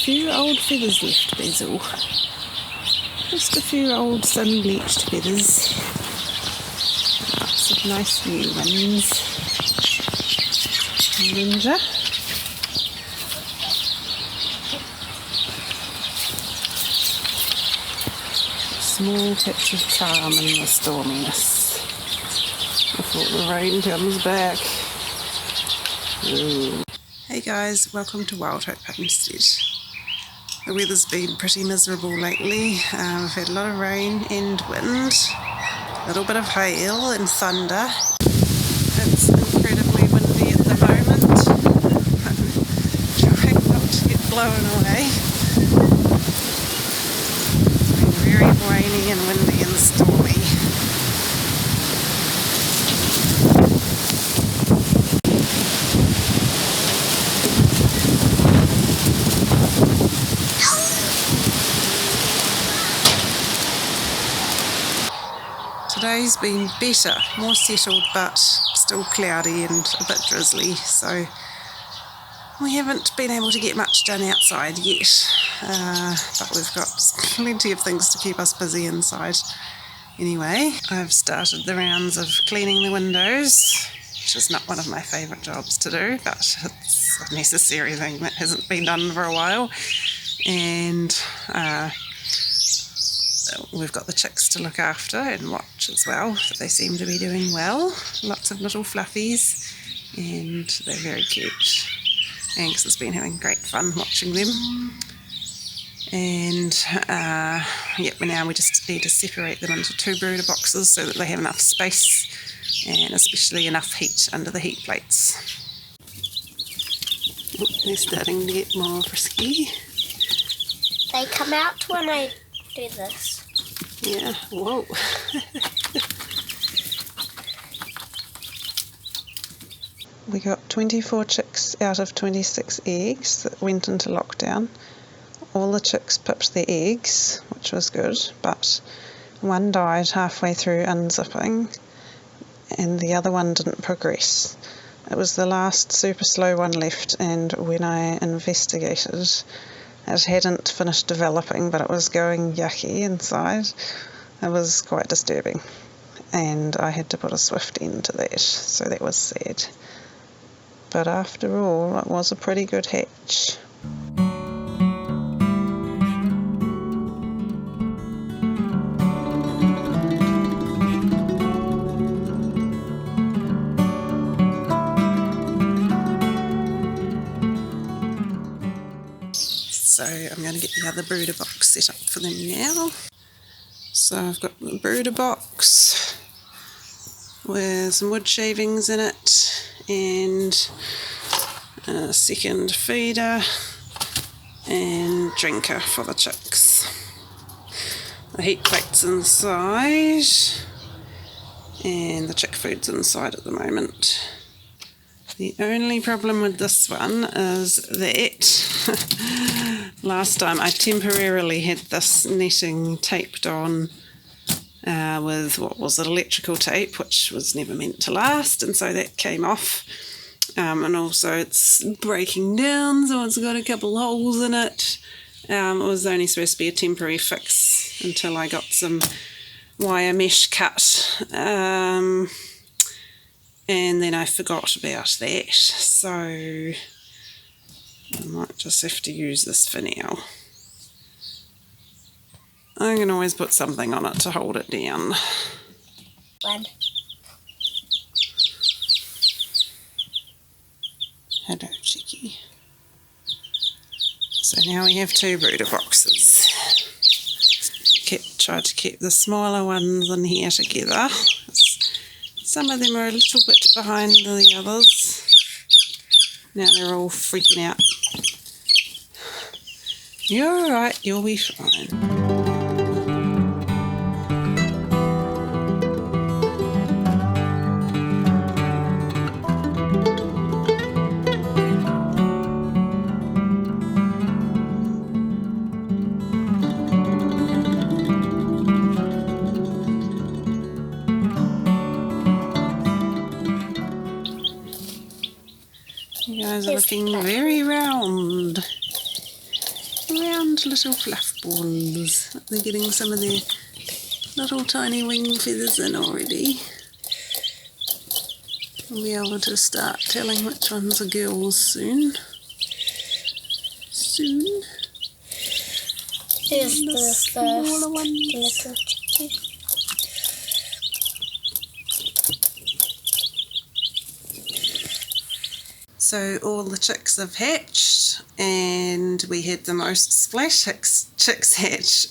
few old feathers left, Basil. Just a few old sun-bleached feathers. Lots of nice new ones. Ninja. Small patch of calm in the storminess before the rain comes back. Ooh. Hey guys, welcome to Wild Hope Homestead. The weather's been pretty miserable lately. We've had a lot of rain and wind, a little bit of hail and thunder. It's incredibly windy at the moment. I'm trying not to get blown away. It's been very rainy and windy and stormy. Today's been better, more settled, but still cloudy and a bit drizzly, so we haven't been able to get much done outside yet, but we've got plenty of things to keep us busy inside. Anyway, I've started the rounds of cleaning the windows, which is not one of my favourite jobs to do, but it's a necessary thing that hasn't been done for a while. And we've got the chicks to look after and watch as well. They seem to be doing well. Lots of little fluffies, and they're very cute. Angus has been having great fun watching them. And now we just need to separate them into 2 brooder boxes so that they have enough space and especially enough heat under the heat plates. Oh, they're starting to get more frisky. They come out when I do this. Yeah, whoa. We got 24 chicks out of 26 eggs that went into lockdown. All the chicks pipped their eggs, which was good, but one died halfway through unzipping and the other one didn't progress. It was the last super slow one left, and when I investigated, it hadn't finished developing, but it was going yucky inside. It was quite disturbing, and I had to put a swift end to that, so that was sad. But after all, it was a pretty good hatch. So I'm going to get the other brooder box set up for them now. So I've got the brooder box with some wood shavings in it and a second feeder and drinker for the chicks. The heat plate's inside and the chick food's inside at the moment. The only problem with this one is that last time I temporarily had this netting taped on with what was it, electrical tape, which was never meant to last, and so that came off. And also it's breaking down, so it's got a couple holes in it. It was only supposed to be a temporary fix until I got some wire mesh cut. And then I forgot about that, so I might just have to use this for now. I can always put something on it to hold it down. One. Hello, Chicky. So now we have 2 brooder boxes. Tried to keep the smaller ones in here together. Some of them are a little bit behind the others. Now they're all freaking out. You're alright, you'll be fine. You guys are looking very round. round little fluff balls. They're getting some of their little tiny wing feathers in already. We'll be able to start telling which ones are girls soon. Here's And the smaller first ones. little chickie. So all the chicks have hatched, and we had the most splash chicks hatch,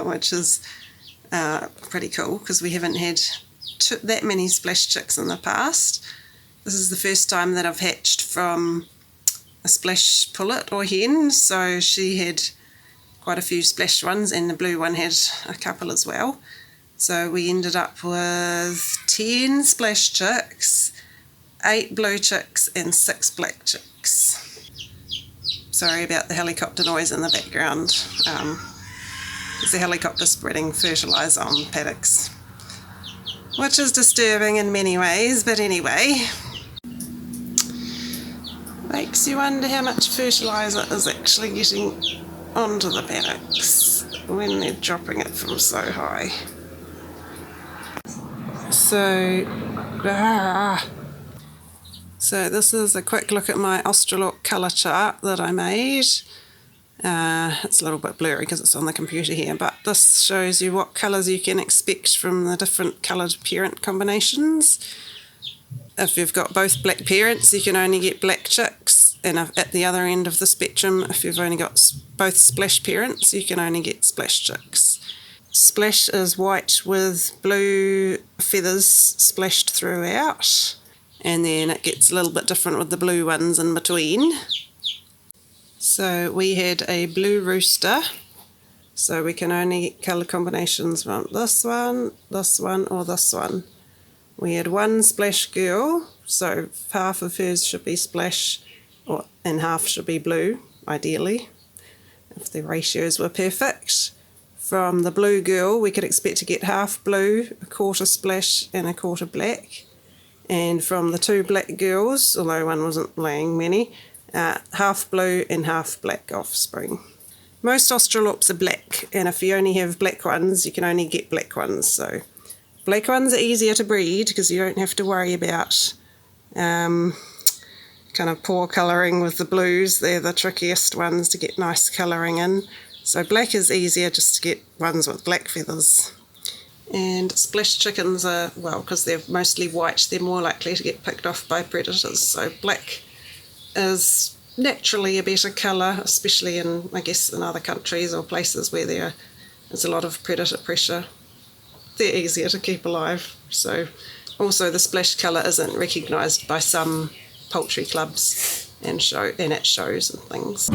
which is pretty cool because we haven't had that many splash chicks in the past. This is the first time that I've hatched from a splash pullet or hen, so she had quite a few splash ones and the blue one had a couple as well. So we ended up with 10 splash chicks, 8 blue chicks and 6 black chicks. Sorry about the helicopter noise in the background. There's a helicopter spreading fertiliser on paddocks, which is disturbing in many ways, but anyway. Makes you wonder how much fertiliser is actually getting onto the paddocks when they're dropping it from so high. So this is a quick look at my Australorp colour chart that I made. It's a little bit blurry because it's on the computer here, but this shows you what colours you can expect from the different coloured parent combinations. If you've got both black parents, you can only get black chicks, and at the other end of the spectrum, if you've only got both splash parents, you can only get splash chicks. Splash is white with blue feathers splashed throughout, and then it gets a little bit different with the blue ones in between. So we had a blue rooster, so we can only get colour combinations from this one, or this one. We had one splash girl, so half of hers should be splash and half should be blue, ideally, if the ratios were perfect. From the blue girl, we could expect to get half blue, a quarter splash and a quarter black. And from the 2 black girls, although one wasn't laying many, half blue and half black offspring. Most Australorps are black, and if you only have black ones, you can only get black ones. So black ones are easier to breed because you don't have to worry about kind of poor colouring with the blues. They're the trickiest ones to get nice colouring in. So black is easier just to get ones with black feathers. And splash chickens are, well, because they're mostly white, they're more likely to get picked off by predators. So black is naturally a better colour, especially in, I guess, in other countries or places where there is a lot of predator pressure. They're easier to keep alive. So also the splash colour isn't recognised by some poultry clubs and at shows and things.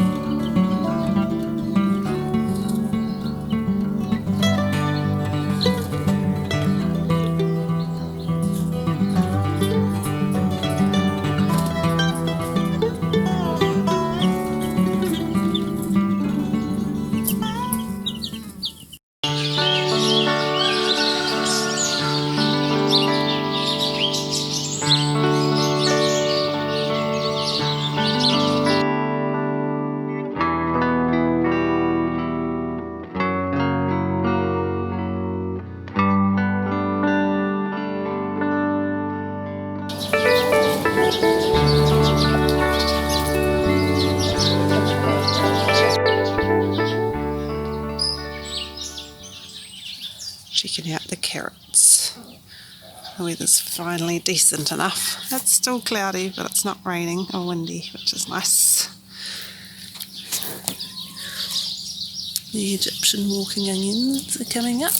Checking out the carrots. The weather's finally decent enough. It's still cloudy, but it's not raining or windy, which is nice. The Egyptian walking onions are coming up.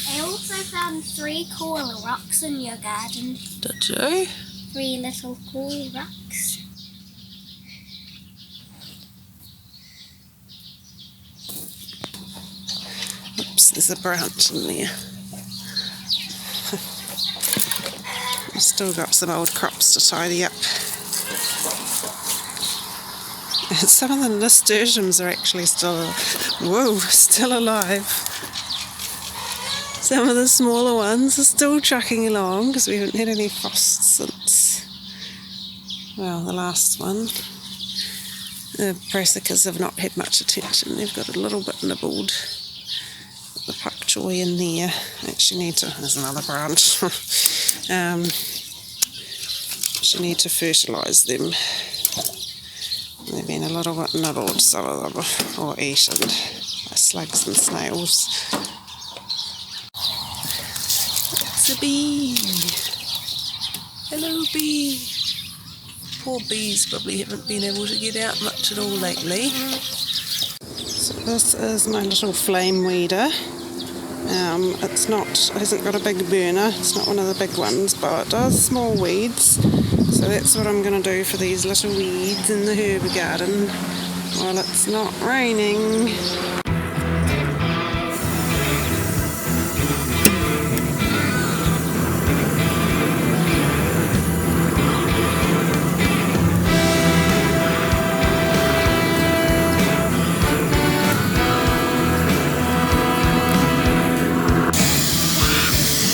I also found 3 koala rocks in your garden. Did you? 3 little koala rocks. Oops, there's a branch in there. We've still got some old crops to tidy up. Some of the nasturtiums are actually still alive. Some of the smaller ones are still trucking along because we haven't had any frost since, well, the last one. The brassicas have not had much attention. They've got a little bit nibbled. The pak choy in there. Actually need to, there's another branch. Actually need to fertilise them. They've been a little bit nibbled, some of them, or eaten by slugs and snails. It's a bee. Hello, bee. Poor bees probably haven't been able to get out much at all lately. So this is my little flame weeder. It hasn't got a big burner, it's not one of the big ones, but it does small weeds. So that's what I'm going to do for these little weeds in the herb garden while it's not raining.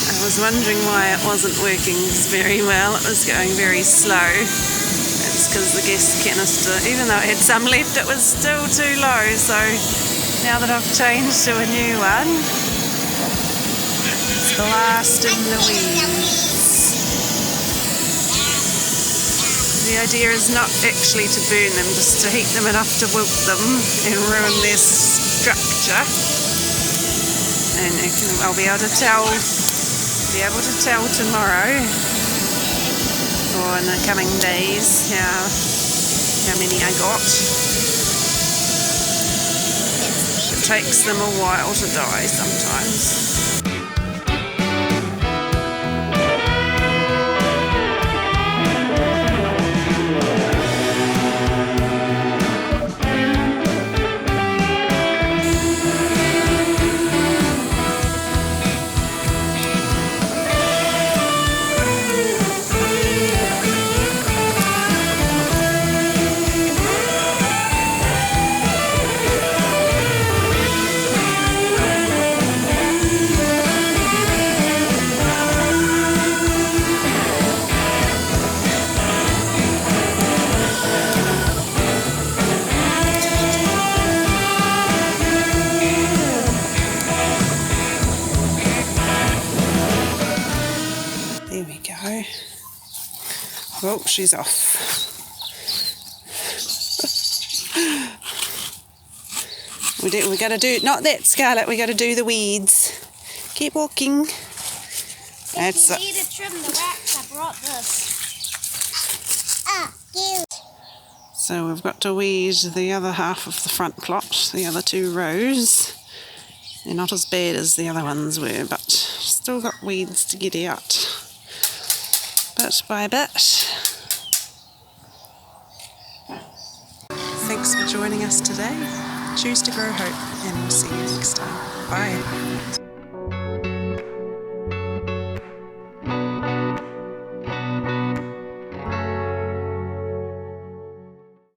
I was wondering why it wasn't working very well. It was going very slow. It's because the gas canister, even though it had some left, it was still too low. So now that I've changed to a new one, it's blasting the weeds. The idea is not actually to burn them, just to heat them enough to wilt them and ruin their structure. And I'll be able to tell tomorrow or in the coming days how many I got. It takes them a while to die sometimes. There we go. Oh, she's off. we got to do, not that, Scarlett, we got to do the weeds. Keep walking. That's if you need to trim the wax, I brought this. So we've got to weed the other half of the front plot, the other 2 rows. They're not as bad as the other ones were, but still got weeds to get out. Bit by bit. Thanks for joining us today. Choose to grow hope, and we'll see you next time. Bye.